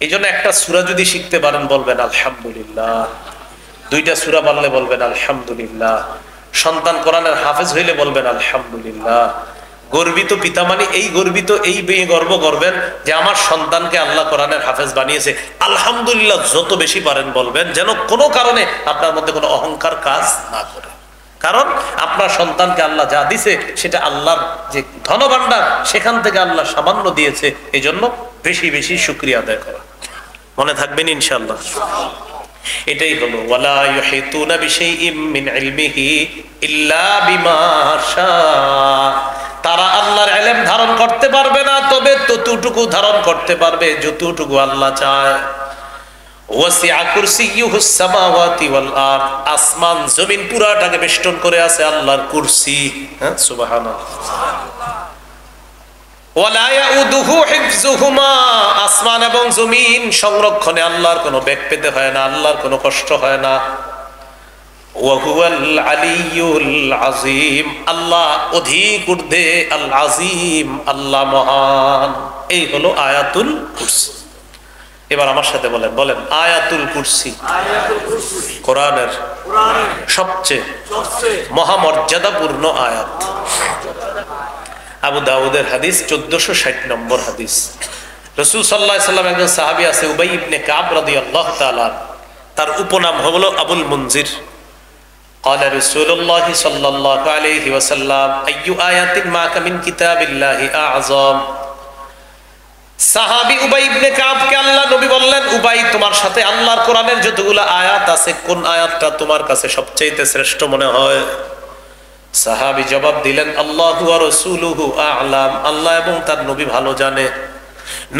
এই জন্য একটা সূরা যদি শিখতে পারেন বলবেন আলহামদুলিল্লাহ, দুইটা সূরা পারলে বলবেন আলহামদুলিল্লাহ, সন্তান কোরআনের হাফেজ হইলে বলবেন আলহামদুলিল্লাহ। গর্বিত পিতা মানে এই গর্বিত, এই বেয়ে গর্ব করবেন যে আমার সন্তানকে আল্লাহ কোরআনের হাফেজ বানিয়েছে, আলহামদুলিল্লাহ যত বেশি পারেন বলবেন, যেন কোনো কারণে আপনার মধ্যে কোনো অহংকার কাজ না করে। কারণ আপনার সন্তানকে আল্লাহ যা দিছে সেটা আল্লাহর যে ধনভাণ্ডার, সেখান থেকে আল্লাহ সামান্য দিয়েছে, এই জন্য বেশি বেশি শুকরিয়া আদায় করা। মনে থাকবেন ইনশাআল্লাহ। এটাই হলো ওয়ালা ইউহিতুনা বিশাইইম মিন ইলমিহি ইল্লা বিমা শাআ। তারা আল্লাহর ইলম ধারণ করতে পারবে না, তবে ততটুকু ধারণ করতে পারবে যতটুকু আল্লাহ চায়। ওয়াসিআ কুরসিয়্যুহুস সামাওয়াতি ওয়াল আরদ, আসমান জমিন পুরাটাকে বেষ্টন করে আছে আল্লাহর কুরসি। হ্যাঁ, সুবহানাল্লাহ। ওয়ালা ইয়াউদুহু হিফযুহুমা, আসমান এবং জমিন সংরক্ষণে আল্লাহর কোনো বেগ পেতে হয় না, আল্লাহর কোনো কষ্ট হয় না। ওয়া হুয়াল আলিয়্যুল আযীম, আল্লাহ অধিক ঊর্ধ্বে, আল আযীম, আল্লাহ মহান। এই হলো আয়াতুল কুরসি। এবার আমার সাথে বলেন, বলেন আয়াতুল কুরসি কোরআনের সবচেয়ে মহামর্যাদাপূর্ণ আয়াত। আবু দাউদের হাদিস, 1460 নম্বর হাদিস। রাসূল সাল্লাল্লাহু আলাইহি সাল্লাম, একজন সাহাবী আছে উবাই ইবনে কাব রাদিয়াল্লাহু তাআলা, তার উপনাম হলো আবুল মুনজির। قال رسول الله صلى الله عليه وسلم أي آيات معك من كتاب الله أعظم। সাহাবী উবাই ইবনে কাবকে আল্লাহ নবী বললেন, উবাই তোমার সাথে আল্লাহর কোরআনের যতগুলো আয়াত আছে, কোন আয়াতটা তোমার কাছে সবচেয়ে শ্রেষ্ঠ মনে হয়? সাহাবী জবাব দিলেন, আল্লাহু ওয়া রাসূলুহু আ'লাম, আল্লাহ এবং তার নবী ভালো জানে।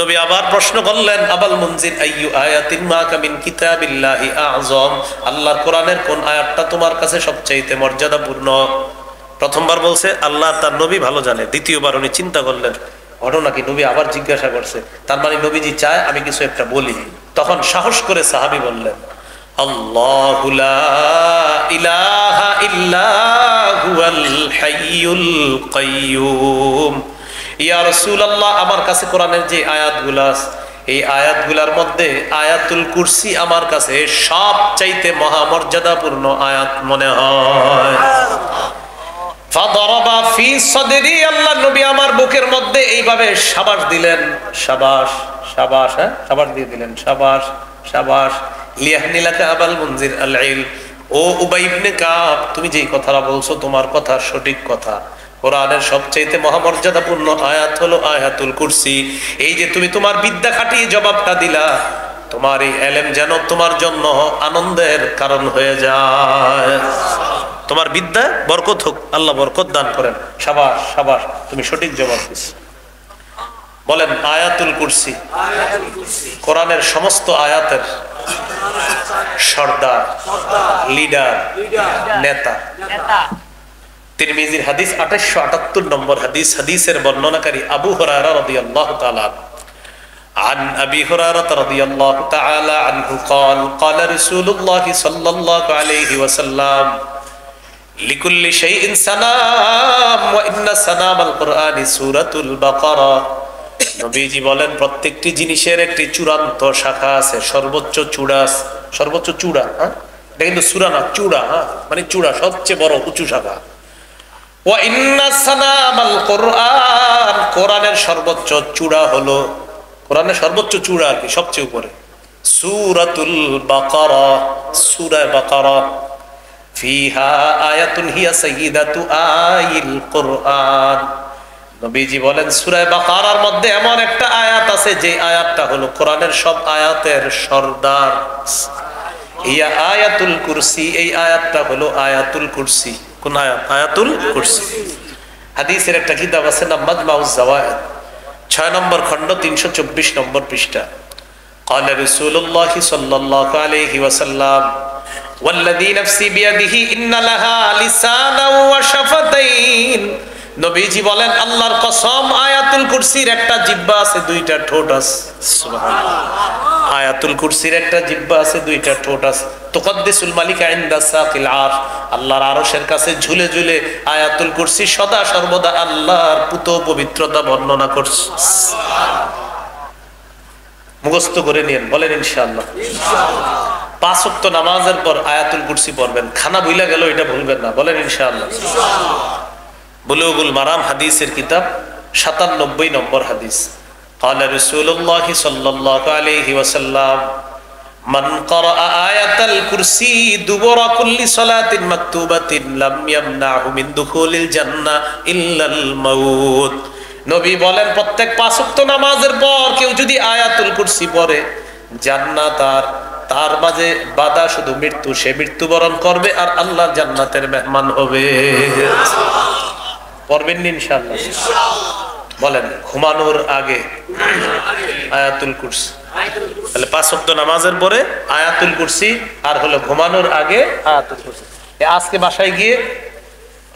নবী আবার প্রশ্ন করলেন, আবাল মুনজির আইয়ু আয়াতিন মাকা মিন কিতাবিল্লাহি আ'যম, আল্লাহর কোরআনের কোন আয়াতটা তোমার কাছে সবচেয়ে মর্যাদাপূর্ণ? প্রথমবার বলছে আল্লাহ তার নবী ভালো জানে, দ্বিতীয়বার উনি চিন্তা করলেন ঘটনা কি, নবী আবার জিজ্ঞাসা করছে, তার মানে নবীজি চায় আমি কিছু একটা বলি। তখন সাহস করে সাহাবী বললেন, আল্লাহু লা ইলাহা ইল্লা হুয়াল হাইয়ুল কাইয়্যুম। ইয়া রাসূলুল্লাহ, আমার কাছে কোরআনের যে আয়াতগুলো আছে, এই আয়াতগুলোর মধ্যে আয়াতুল কুরসি আমার কাছে সবচাইতে মহামর্যাদাপূর্ণ আয়াত মনে হয়। ফাদারাবা ফি সাদরি, আল্লাহ নবী আমার বুকের মধ্যে এইভাবে শাবাশ দিলেন, শাবাশ শাবাশ, হ্যাঁ শাবাশ দিয়ে দিলেন, শাবাশ শাবাশ। লিয়াহনিলাকা আবাল মুনজির আল ইলম, ও উবাই ইবনে কাব, তুমি যেই কথাটা বলছো তোমার কথা সঠিক কথা। কোরআনের সবচেয়ে মহামর্যাদাপূর্ণ আয়াত হলো আয়াতুল কুরসি। এই যে তুমি তোমার বিদ্যা খাটিয়ে জবাবটা দিলা, তোমার এই ইলম যেন তোমার জন্য আনন্দের কারণ হয়ে যায়। তোমার বিদ্যা বরকত হোক, আল্লাহ বরকত দান করেন। শাবাশ শাবাশ, তুমি সঠিক জবাব দিছো। বলেন আয়াতুল কুরসি কোরআনের সমস্ত আয়াতের সর্দার, লিডার, নেতা। তিরমিজির হাদিস 2878 নম্বর হাদিস, হাদিসের বর্ণনাকারী আবু হুরায়রা রাদিয়াল্লাহু তাআলা عن أبي هريرة رضي الله تعالى عنه قال قال رسول الله صلى الله عليه وسلم لكل شيء سلام وإن سلام القرآن سورة البقرة। নবীজি বলেন প্রত্যেকটি জিনিসের একটি চূড়ান্ত শাখা আছে, সর্বোচ্চ চূড়া, সর্বোচ্চ চূড়া, হ্যাঁ এটা কিন্তু সূরা না, চূড়া, হ্যাঁ মানে চূড়া, সবচেয়ে বড় উঁচু শাখা। ওয়া ইন্না সালামাল কুরআন, কোরআনের সর্বোচ্চ চূড়া হলো, কোরআনের সর্বোচ্চ চূড়া আর কি, সবচেয়ে উপরে সূরাতুল বাকারা, সূরা বাকারা। ফিহা আয়াতুন হিয়া সাইয়্যিদাতু আইল কুরআন। নবীজি বলেন সূরা বাকারার মধ্যে এমন একটা আয়াত আছে যে আয়াতটা হলো কোরআনের সব আয়াতের সর্দার। ইয়া আয়াতুল কুরসি, এই আয়াতটা হলো আয়াতুল কুরসি। কোন আয়াত? আয়াতুল কুরসি। হাদিসের একটা কিতাব আছে না মাজমাউজ জাওয়ায়েদ, 6 নম্বর খণ্ড 324 নম্বর পৃষ্ঠা। قال رسول الله صلى الله عليه وسلم والذي نفسي بيده إن لها لسانا وشفتين। নবীজি বলেন আল্লাহর কসম, আয়াতুল কুরসির একটা জিহ্বা আছে, দুইটা ঠোঁট আছে। সুবহানাল্লাহ। আয়াতুল কুরসির একটা জিহ্বা আছে, দুইটা ঠোঁট আছে। তুকদ্দিসুল মালিকা ইনদা সাকিল আরশ, আল্লাহর আরশের কাছে ঝুলে ঝুলে আয়াতুল কুরসি সদা সর্বদা আল্লাহর পুত পবিত্রতা বর্ণনা করছে। মুখস্থ করে নিয়েন, বলেন ইনশাআল্লাহ। 5 ওয়াক্ত নামাজের পর আয়াতুল কুরসি পড়বেন, খানা ভুইলা গেল এটা ভুলবেন না, বলেন ইনশাআল্লাহ। বুলুগুল মারাম হাদিসের কিতাব 97 নম্বর হাদিস। قال رسول الله صلى الله عليه وسلم من قرأ آية الكرسي دبر كل صلاة مكتوبة لم يمنعه من دخول الجنة إلا الموت। নবী বলেন প্রত্যেক 5 ওয়াক্ত নামাজের পর কেউ যদি আয়াতুল কুরসি পড়ে, জান্নাত আর তার মাঝে বাধা শুধু মৃত্যু, সে মৃত্যুবরণ করবে আর আল্লাহর জান্নাতের মেহমান হবে। পড়বেন ইনশাআল্লাহ। বলেন ঘুমানোর আগে আয়াতুল কুরসি, তাহলে 5 ওয়াক্ত নামাজের পরে আয়াতুল কুরসি, আর হলো ঘুমানোর আগে আয়াতুল কুরসি। আজকে বাসায় গিয়ে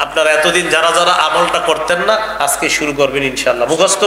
আপনারা এতদিন যারা যারা আমলটা করতেন না, আজকে শুরু করবেন ইনশাআল্লাহ। মুখস্থ